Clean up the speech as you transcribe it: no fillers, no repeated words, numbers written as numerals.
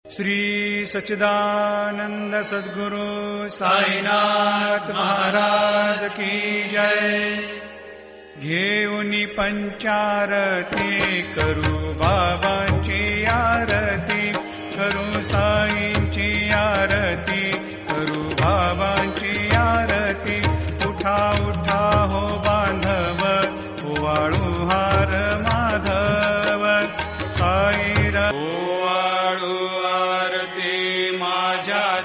श्री सच्चिदानंद सद्गुरु साईनाथ महाराज की जय। घेऊनी पंचारती करू बाबांची आरती, करू साईंची आरती, करू बाबांची आरती। उठा उठा हो बांधव, ओवाळू हार माधव, साईरा ओवाळू आरती माझ्या